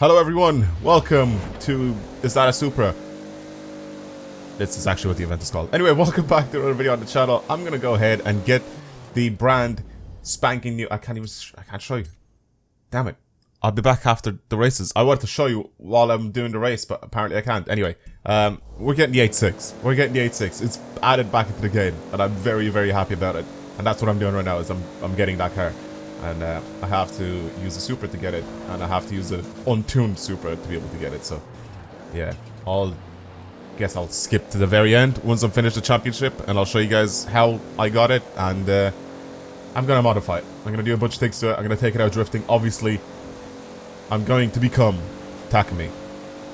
Hello everyone, welcome to Is That a Supra? This is actually what the event is called. Anyway, welcome back to another video on the channel. I'm gonna go ahead and get the brand spanking new... I can't show you. Damn it. I'll be back after the races. I wanted to show you while I'm doing the race, but apparently I can't. Anyway, we're getting the 8.6. We're getting the 8.6. It's added back into the game, and I'm very, very happy about it. And that's what I'm doing right now, is I'm getting that car. And I have to use a Supra to get it, and I have to use an untuned Supra to be able to get it. So, yeah, guess I'll skip to the very end once I'm finished the championship, and I'll show you guys how I got it. And I'm gonna modify it. I'm gonna do a bunch of things to it. I'm gonna take it out drifting. Obviously, I'm going to become Takumi.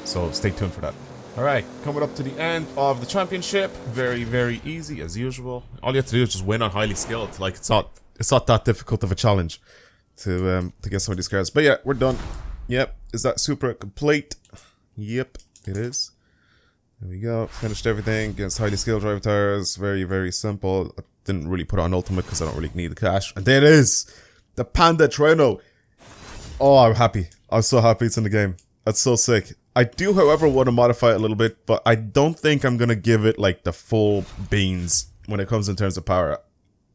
So stay tuned for that. Alright, coming up to the end of the championship. Very, very easy as usual. All you have to do is just win on highly skilled. Like, it's not that difficult of a challenge to get some of these cars. But yeah, we're done. Yep, is that Supra complete? Yep, it is. There we go. Finished everything against highly skilled drive tires. Very, very simple. I didn't really put it on ultimate because I don't really need the cash. And there it is, the Panda Treno. Oh, I'm happy. I'm so happy it's in the game. That's so sick. I do, however, want to modify it a little bit, but I don't think I'm gonna give it like the full beans when it comes in terms of power.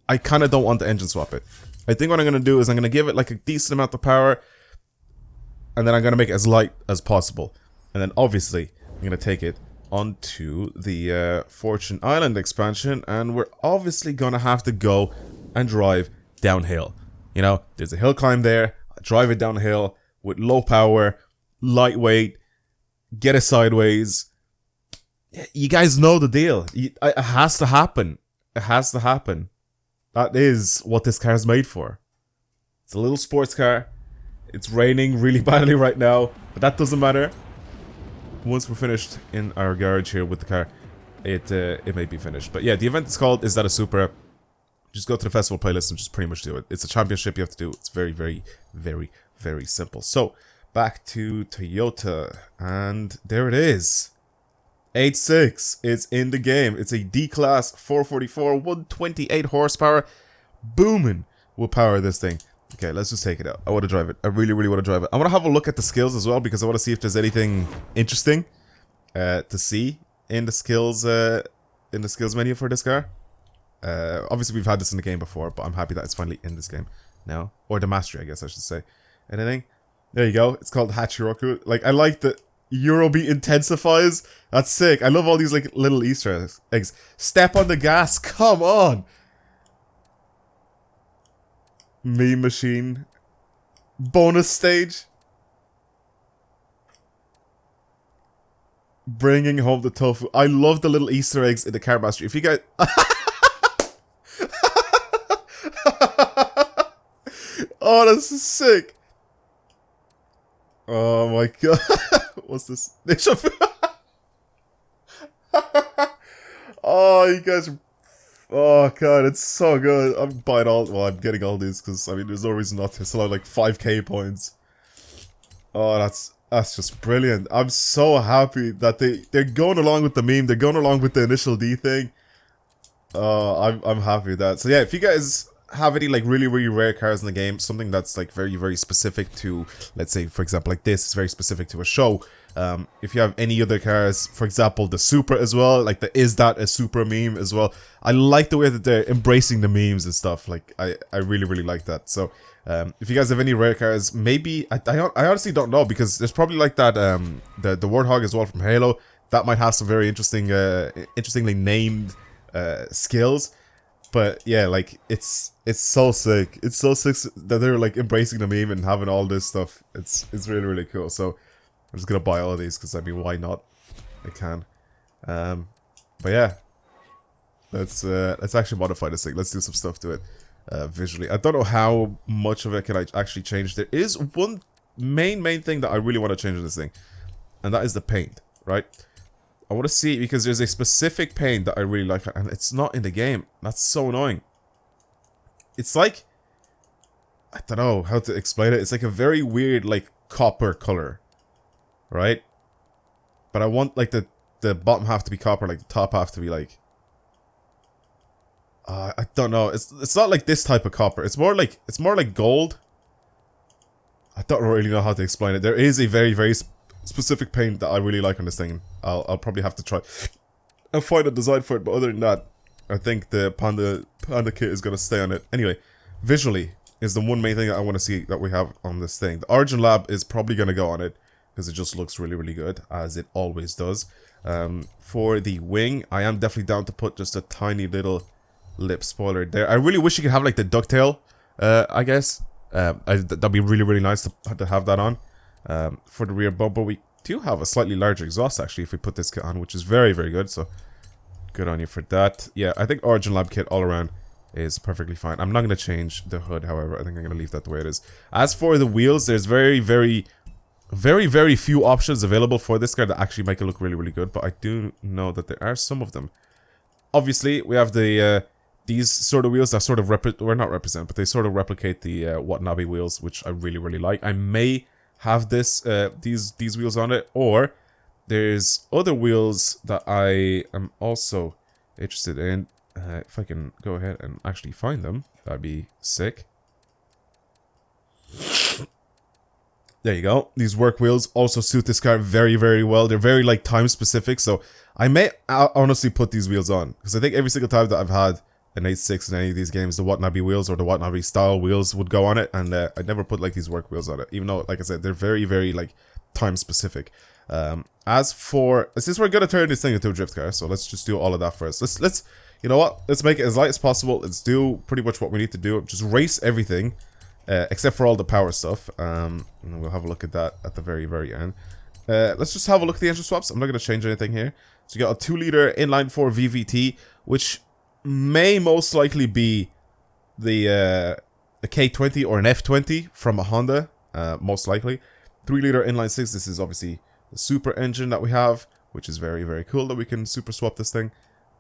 I kind of don't want to engine swap it. I think what I'm going to do is I'm going to give it like a decent amount of power, and then I'm going to make it as light as possible. And then obviously I'm going to take it onto the Fortune Island expansion, and we're obviously going to have to go and drive downhill. You know, there's a hill climb there. I drive it downhill with low power, lightweight, get it sideways. You guys know the deal. It has to happen. It has to happen. That is what this car is made for. It's a little sports car. It's raining really badly right now, but that doesn't matter. Once we're finished in our garage here with the car, it may be finished. But yeah, the event is called Is That a Supra? Just go to the festival playlist and just pretty much do it. It's a championship you have to do. It's very, very, very, very simple. So, back to Toyota, and there it is. 8.6 is in the game. It's a D-Class 444, 128 horsepower. Booming will power this thing. Okay, let's just take it out. I want to drive it. I really, really want to drive it. I want to have a look at the skills as well, because I want to see if there's anything interesting to see in the skills menu for this car. Obviously, we've had this in the game before, but I'm happy that it's finally in this game now. Or the mastery, I guess I should say. Anything? There you go. It's called Hachiroku. Like, I like that Eurobeat intensifies. That's sick. I love all these like little Easter eggs. Step on the gas. Come on. Meme machine. Bonus stage. Bringing home the tofu. I love the little Easter eggs in the car mastery. If you guys... Oh, that's sick. Oh my god. What's this? Oh, you guys are... Oh god, it's so good. I'm buying all... Well, I'm getting all these because, I mean, there's no reason not to. It's like 5k points. Oh, that's just brilliant. I'm so happy that they're going along with the meme. They're going along with the initial D thing. I'm happy with that. So yeah, if you guys have any like really, really rare cars in the game, something that's like very, very specific to, let's say, for example, like this is very specific to a show. If you have any other cars, for example, the Supra as well, like the Is That a Supra meme as well. I like the way that they're embracing the memes and stuff. Like, I really, really like that. So, if you guys have any rare cars, maybe, I honestly don't know, because there's probably like that, the Warthog as well from Halo. That might have some very interesting, interestingly named, skills. But yeah, like, it's so sick. It's so sick that they're like embracing the meme and having all this stuff. It's really, really cool. So I'm just gonna buy all of these because, I mean, why not? I can. But yeah, let's actually modify this thing. Let's do some stuff to it visually. I don't know how much of it can I actually change. There is one main thing that I really want to change in this thing, and that is the paint, right? I want to see, because there's a specific paint that I really like, and it's not in the game. That's so annoying. It's like, I don't know how to explain it. It's like a very weird, like, copper color, right? But I want, like, the bottom half to be copper, like, the top half to be, like... I don't know. It's not like this type of copper. It's more like gold. I don't really know how to explain it. There is a very, very specific paint that I really like on this thing. I'll probably have to try and find a design for it, but other than that, I think the Panda kit is going to stay on it. Anyway, visually is the one main thing that I want to see that we have on this thing. The Origin Lab is probably going to go on it, because it just looks really, really good, as it always does. For the wing, I am definitely down to put just a tiny little lip spoiler there. I really wish you could have like the ducktail, I guess. That'd be really, really nice to have that on. For the rear bumper, we do have a slightly larger exhaust actually if we put this kit on, which is very, very good. So good on you for that. Yeah, I think Origin Lab kit all around is perfectly fine. I'm not going to change the hood, however. I think I'm going to leave that the way it is. As for the wheels, there's very, very few options available for this car that actually make it look really, really good. But I do know that there are some of them. Obviously, we have the these sort of wheels that sort of but they sort of replicate the Watanabe wheels, which I really, really like. I may have these wheels on it, or there's other wheels that I am also interested in. If I can go ahead and actually find them, that'd be sick. There you go. These work wheels also suit this car very, very well. They're very like time specific, so I may honestly put these wheels on, because I think every single time that I've had an 8.6 in any of these games, the Watanabe wheels or the Watanabe style wheels would go on it, and I never put like these work wheels on it, even though, like I said, they're very, very like time specific. As for, since we're gonna turn this thing into a drift car, so let's just do all of that first. Let's you know what? Let's make it as light as possible. Let's do pretty much what we need to do. Just race everything, except for all the power stuff. And we'll have a look at that at the very, very end. Let's just have a look at the engine swaps. I'm not gonna change anything here. So you got a 2-liter inline 4 VVT, which may most likely be the a K20 or an F20 from a Honda, most likely. 3-liter inline 6, this is obviously the super engine that we have, which is very, very cool that we can super swap this thing,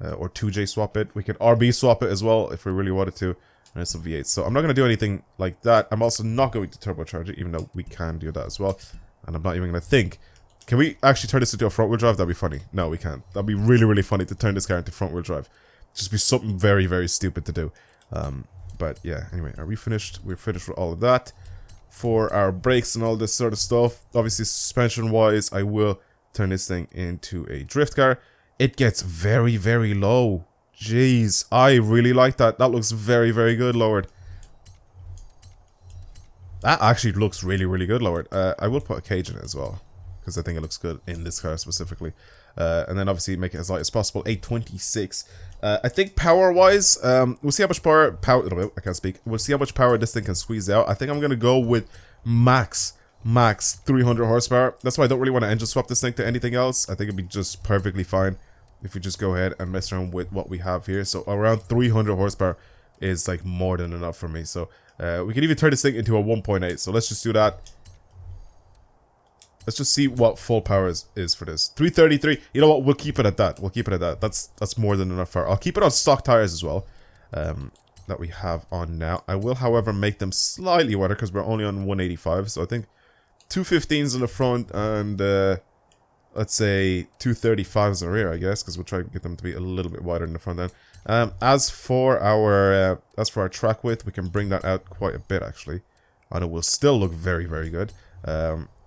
or 2J swap it. We can RB swap it as well if we really wanted to, and it's a V8. So I'm not going to do anything like that. I'm also not going to turbocharge it, even though we can do that as well. And I'm not even going to think, can we actually turn this into a front-wheel drive? That'd be funny. No, we can't. That'd be really, really funny to turn this car into front-wheel drive. Just be something very, very stupid to do. But yeah, anyway, are we finished? We're finished with all of that. For our brakes and all this sort of stuff, obviously suspension-wise, I will turn this thing into a drift car. It gets very, very low. Jeez, I really like that. That looks very, very good lowered. That actually looks really, really good lowered. I will put a cage in it as well, because I think it looks good in this car specifically. And then obviously make it as light as possible. 826. I think power-wise, we'll see how much power. I can't speak. We'll see how much power this thing can squeeze out. I think I'm gonna go with max 300 horsepower. That's why I don't really want to engine swap this thing to anything else. I think it'd be just perfectly fine if we just go ahead and mess around with what we have here. So around 300 horsepower is like more than enough for me. So we can even turn this thing into a 1.8. So let's just do that. Let's just see what full power is for this. 333. You know what? We'll keep it at that. We'll keep it at that. That's more than enough power. I'll keep it on stock tires as well, that we have on now. I will, however, make them slightly wider because we're only on 185. So I think 215s in the front and let's say 235s in the rear, I guess, because we'll try to get them to be a little bit wider in the front end. As for our track width, we can bring that out quite a bit actually, and it will still look very, very good.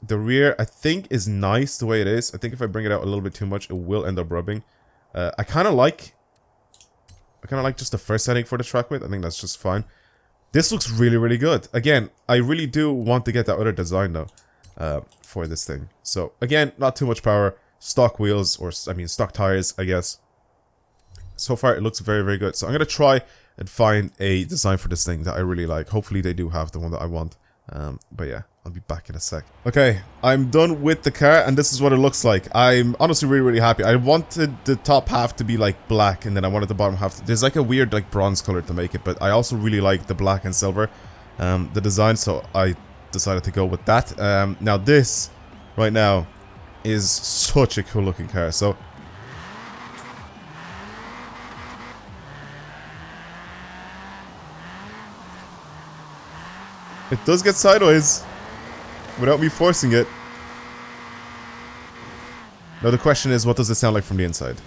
The rear, I think, is nice the way it is. I think if I bring it out a little bit too much, it will end up rubbing. I kind of like just the first setting for the track width. I think that's just fine. This looks really, really good. Again, I really do want to get that other design though, for this thing. So again, not too much power, stock wheels, or I mean stock tires, I guess. So far, it looks very, very good. So I'm gonna try and find a design for this thing that I really like. Hopefully, they do have the one that I want. But yeah, I'll be back in a sec. Okay, I'm done with the car, and this is what it looks like. I'm honestly really, really happy. I wanted the top half to be like black, and then I wanted the bottom half to, there's like a weird like bronze color to make it, but I also really like the black and silver, the design, so I decided to go with that. Now this, right now, is such a cool looking car. So it does get sideways without me forcing it. Now the question is, what does it sound like from the inside?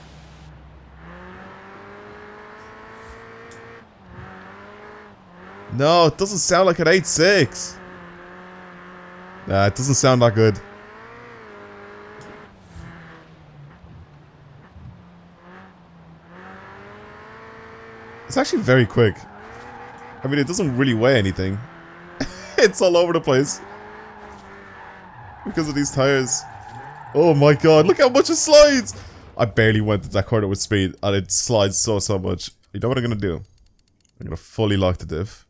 No, it doesn't sound like an 8.6. It doesn't sound that good. It's actually very quick. I mean, it doesn't really weigh anything. It's all over the place. Because of these tires. Oh my god, look how much it slides! I barely went to that corner with speed, and it slides so much. You know what I'm gonna do? I'm gonna fully lock the diff.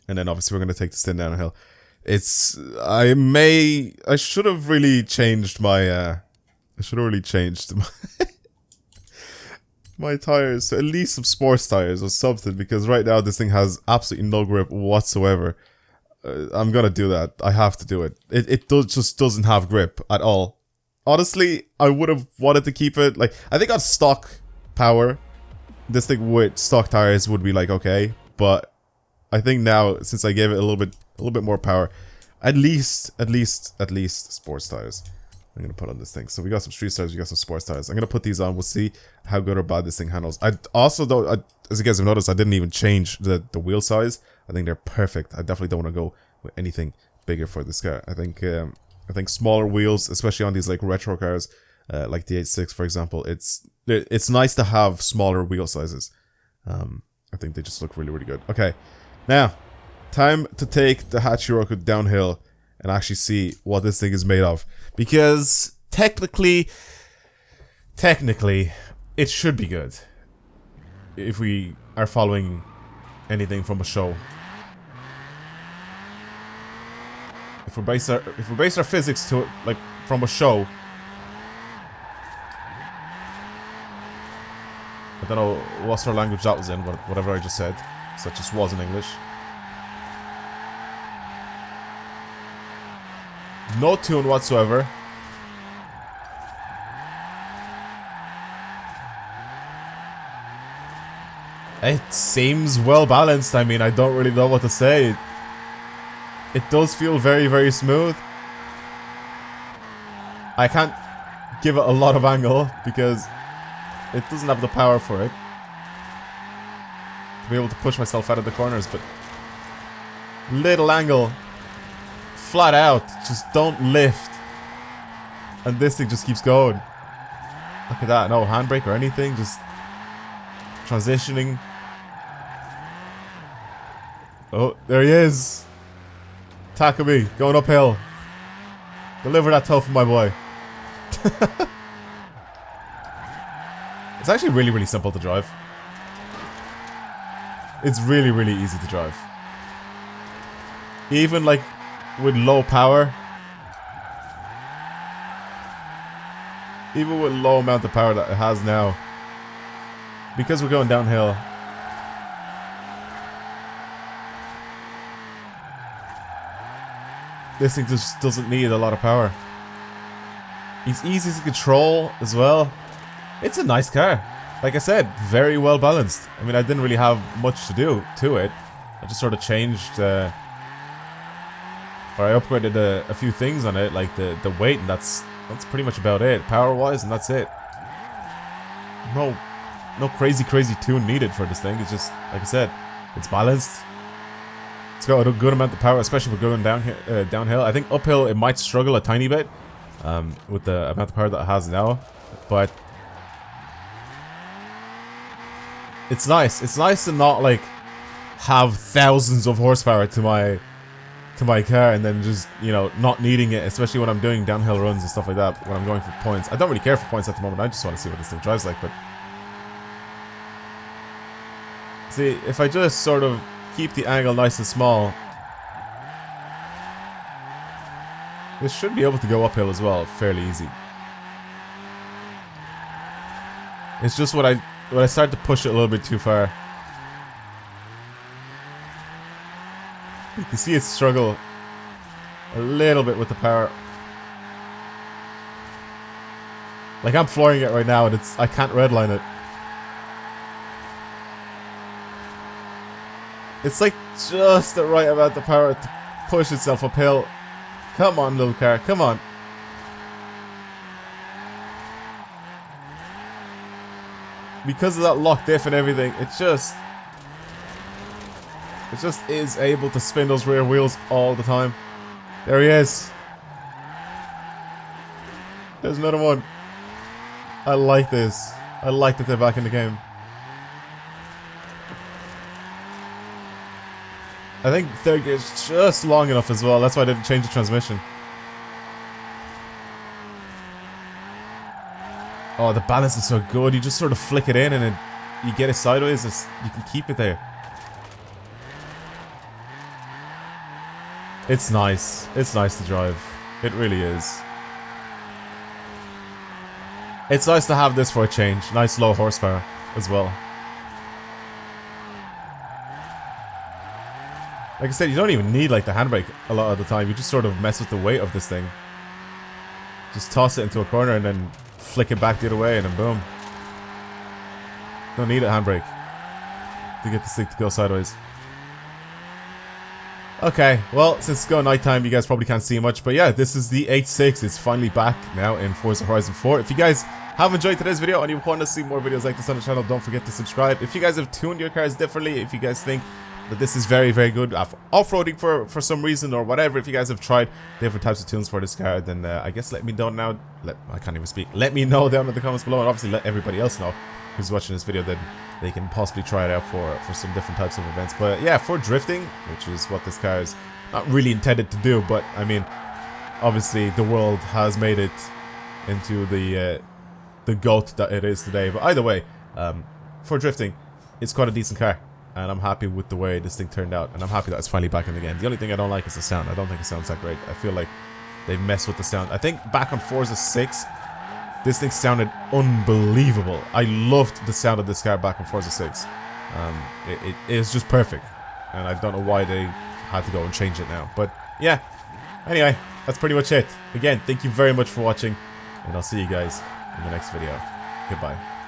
And then obviously we're gonna take this thing down a hill. I should have really changed my, my tires, so at least some sports tires or something, because right now this thing has absolutely no grip whatsoever. I'm gonna do that. I have to do it. It just doesn't have grip at all. Honestly, I would have wanted to keep it, like, I think on stock power, this thing with stock tires would be like, okay, but I think now, since I gave it a little bit more power, at least sports tires. I'm gonna put on this thing. So we got some street tires, we got some sports tires. I'm gonna put these on. We'll see how good or bad this thing handles. I also don't, as you guys have noticed, I didn't even change the wheel size. I think they're perfect. I definitely don't want to go with anything bigger for this car. I think smaller wheels, especially on these like retro cars, like the 86 for example, it's nice to have smaller wheel sizes. I think they just look really good. Okay, now time to take the Hachiroku downhill and actually see what this thing is made of. Because technically, it should be good. If we are following anything from a show. If we base our physics to it, like, from a show. I don't know what sort of language that was in, but whatever I just said. So it just wasn't English. No tune whatsoever. It seems well balanced. I mean, I don't really know what to say. It does feel very smooth. I can't give it a lot of angle because it doesn't have the power for it to be able to push myself out of the corners, but little angle. Flat out, just don't lift. And this thing just keeps going. Look at that, no handbrake or anything, just transitioning. Oh, there he is. Takumi, going uphill. Deliver that toe for my boy. It's actually really simple to drive. It's really easy to drive. Even like with low power, even with low amount of power that it has now, because we're going downhill, this thing just doesn't need a lot of power. It's easy to control as well. It's a nice car. Like I said, very well balanced. I mean, I didn't really have much to do to it. I just sort of changed or I upgraded a few things on it, like the weight, and that's pretty much about it, power-wise, and that's it. No crazy tune needed for this thing. It's just, like I said, it's balanced. It's got a good amount of power, especially if we're going downhill. I think uphill it might struggle a tiny bit with the amount of power that it has now, but it's nice. It's nice to not like have thousands of horsepower to my car and then just, you know, not needing it, especially when I'm doing downhill runs and stuff like that, when I'm going for points. I don't really care for points at the moment. I just want to see what this thing drives like. But see, if I just sort of keep the angle nice and small, this should be able to go uphill as well, fairly easy. It's just when I start to push it a little bit too far, you can see it struggle a little bit with the power. Like, I'm flooring it right now and I can't redline it. It's like just the right amount of power to push itself uphill. Come on, little car, come on. Because of that lock diff and everything, it just is able to spin those rear wheels all the time. There he is. There's another one. I like this. I like that they're back in the game. I think third gear is just long enough as well. That's why I didn't change the transmission. Oh, the balance is so good. You just sort of flick it in and you get it sideways. You can keep it there. It's nice. It's nice to drive. It really is. It's nice to have this for a change. Nice low horsepower as well. Like I said, you don't even need like the handbrake a lot of the time. You just sort of mess with the weight of this thing. Just toss it into a corner and then flick it back the other way and then boom. Don't need a handbrake to get this thing to go sideways. Okay, well, since it's going nighttime, you guys probably can't see much. But yeah, this is the 8.6. It's finally back now in Forza Horizon 4. If you guys have enjoyed today's video and you want to see more videos like this on the channel, don't forget to subscribe. If you guys have tuned your cars differently, if you guys think that this is very, very good off-roading for some reason or whatever, if you guys have tried different types of tunes for this car, then I guess let me know now. I can't even speak. Let me know down in the comments below, and obviously let everybody else know who's watching this video that they can possibly try it out for some different types of events. But yeah, for drifting, which is what this car is not really intended to do, but I mean, obviously the world has made it into the GOAT that it is today. But either way, for drifting, it's quite a decent car. And I'm happy with the way this thing turned out. And I'm happy that it's finally back in the game. The only thing I don't like is the sound. I don't think it sounds that great. I feel like they messed with the sound. I think back on Forza 6, this thing sounded unbelievable. I loved the sound of this car back on Forza 6. It is just perfect. And I don't know why they had to go and change it now. But yeah. Anyway, that's pretty much it. Again, thank you very much for watching. And I'll see you guys in the next video. Goodbye.